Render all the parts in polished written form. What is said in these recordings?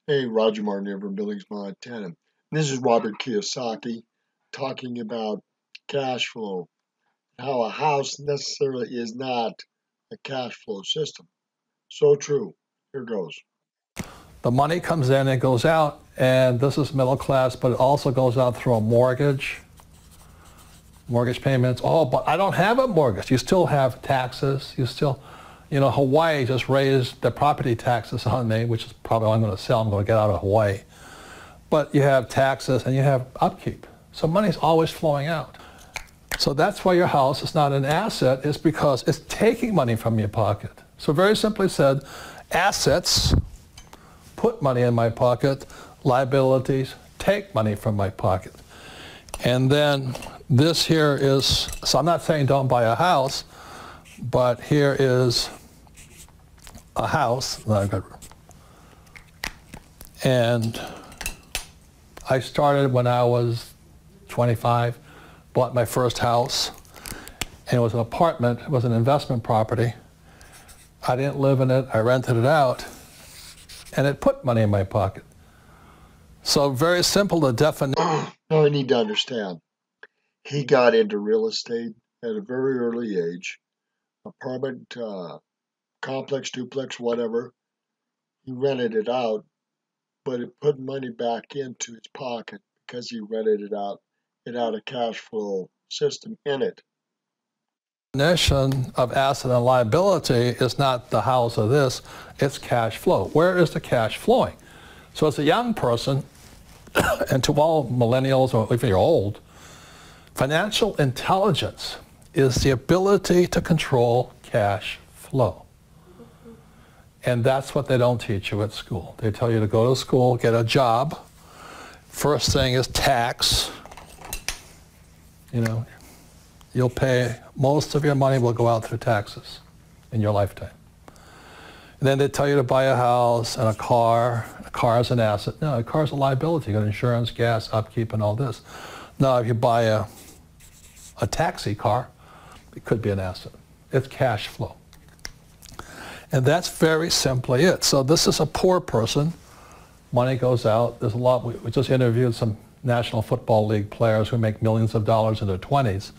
Hey, Roger Martin here from Billings, Montana. This is Robert Kiyosaki talking about cash flow, how a house necessarily is not a cash flow system. So true. Here goes. The money comes in and goes out, and this is middle class, but it also goes out through a mortgage payments. Oh, but I don't have a mortgage. You still have taxes. You still, Hawaii just raised the property taxes on me, which is probably what I'm going to sell. I'm going to get out of Hawaii. But you have taxes and you have upkeep. So money's always flowing out. So that's why your house is not an asset. It's because it's taking money from your pocket. So very simply said, assets put money in my pocket, liabilities take money from my pocket. And then this here is, so I'm not saying don't buy a house, but here is a house. And I started when I was 25, bought my first house, and it was an apartment, it was an investment property. I didn't live in it, I rented it out, and it put money in my pocket. So very simple, the definition. Now I need to understand. He got into real estate at a very early age, apartment, complex, duplex, whatever. He rented it out, but it put money back into his pocket because he rented it out. It had a cash flow system in it. Definition of asset and liability is not the house or this, it's cash flow. Where is the cash flowing? So as a young person, and to all millennials or if you're old, financial intelligence is the ability to control cash flow. And that's what they don't teach you at school. They tell you to go to school, get a job. First thing is tax. You'll pay, most of your money will go out through taxes in your lifetime. And then they tell you to buy a house and a car. A car is an asset. No, a car is a liability. You got insurance, gas, upkeep, and all this. Now, if you buy a taxi car, it could be an asset. It's cash flow. And that's very simply it. So this is a poor person. Money goes out. There's a lot. We just interviewed some National Football League players who make millions of dollars in their 20s.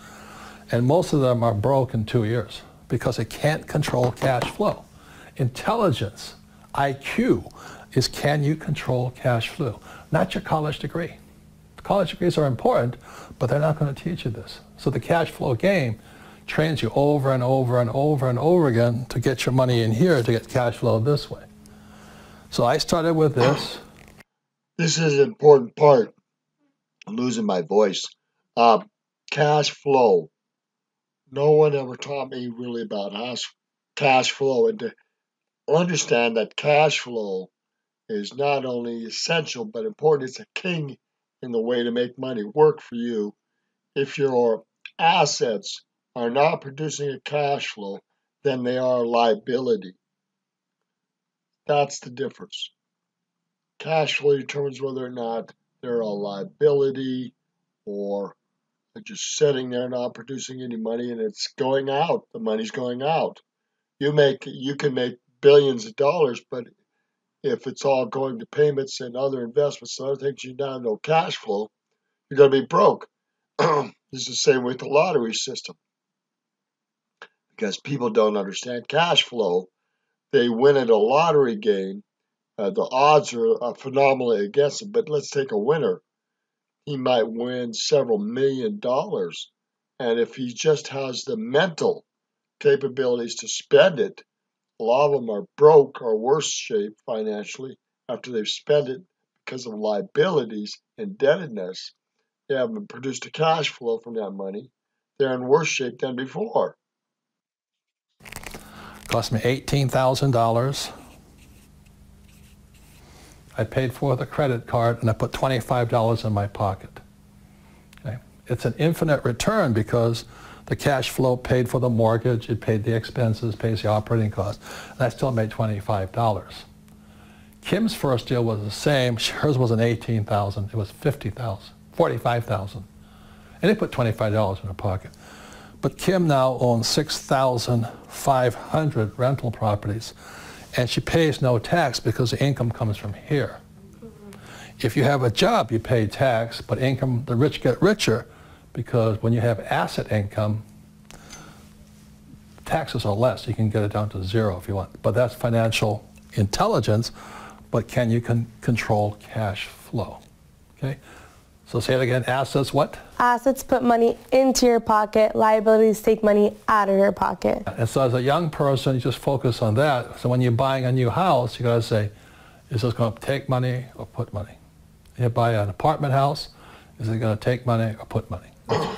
And most of them are broke in 2 years because they can't control cash flow. Intelligence, IQ, is can you control cash flow? Not your college degree. College degrees are important, but they're not going to teach you this. So the cash flow game trains you over and over and over and over again to get your money in here to get cash flow this way. So I started with this. This is an important part. I'm losing my voice. Cash flow. No one ever taught me really about cash flow, and to understand that cash flow is not only essential but important. It's a king in the way to make money work for you. If your assets are not producing a cash flow, then they are a liability. That's the difference. Cash flow determines whether or not they're a liability or they're just sitting there not producing any money and it's going out. The money's going out. You can make billions of dollars, but if it's all going to payments and other investments and other things, you now have no cash flow, you're going to be broke. This is the same with the lottery system because people don't understand cash flow. They win at a lottery game. The odds are phenomenally against them, but let's take a winner. He might win several $1,000,000. And if he just has the mental capabilities to spend it, a lot of them are broke or worse shape financially after they've spent it because of liabilities, indebtedness. They haven't produced a cash flow from that money. They're in worse shape than before. Cost me $18,000. I paid for the credit card and I put $25 in my pocket. Okay? It's an infinite return because the cash flow paid for the mortgage, it paid the expenses, pays the operating costs, and I still made $25. Kim's first deal was the same. Hers wasn't $18,000, it was $50,000, $45,000. And they put $25 in her pocket. But Kim now owns 6,500 rental properties, and she pays no tax because the income comes from here. if you have a job, you pay tax, but income, the rich get richer, because when you have asset income, taxes are less. You can get it down to zero if you want. But that's financial intelligence. But can you control cash flow? Okay. So say it again. Assets what? Assets put money into your pocket. Liabilities take money out of your pocket. And so as a young person, you just focus on that. So when you're buying a new house, you got to say, is this going to take money or put money? You buy an apartment house, is it going to take money or put money?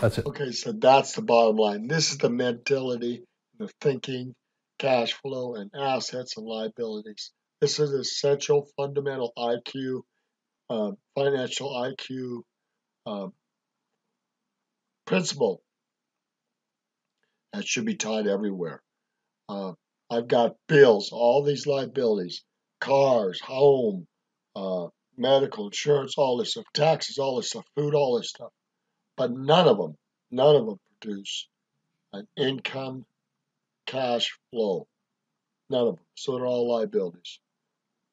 That's it. Okay, so that's the bottom line. This is the mentality, the thinking, cash flow, and assets and liabilities. This is essential, fundamental IQ, financial IQ principle that should be taught everywhere. I've got bills, all these liabilities, cars, home, medical insurance, all this stuff, taxes, all this stuff, food, all this stuff. But none of them produce an income cash flow. None of them. So they're all liabilities.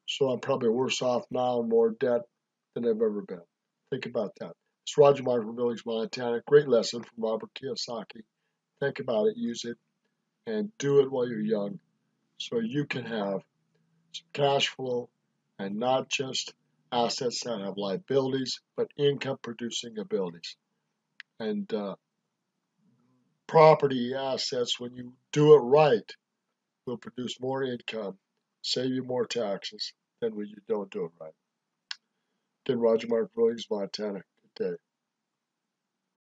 So I'm probably worse off now and more debt than I've ever been. Think about that. It's Roger Martin from Billings, Montana. Great lesson from Robert Kiyosaki. Think about it, use it, and do it while you're young so you can have some cash flow and not just assets that have liabilities, but income producing abilities. And property assets, when you do it right, will produce more income, save you more taxes than when you don't do it right. Again, Roger Martin, Billings, Montana. Good day.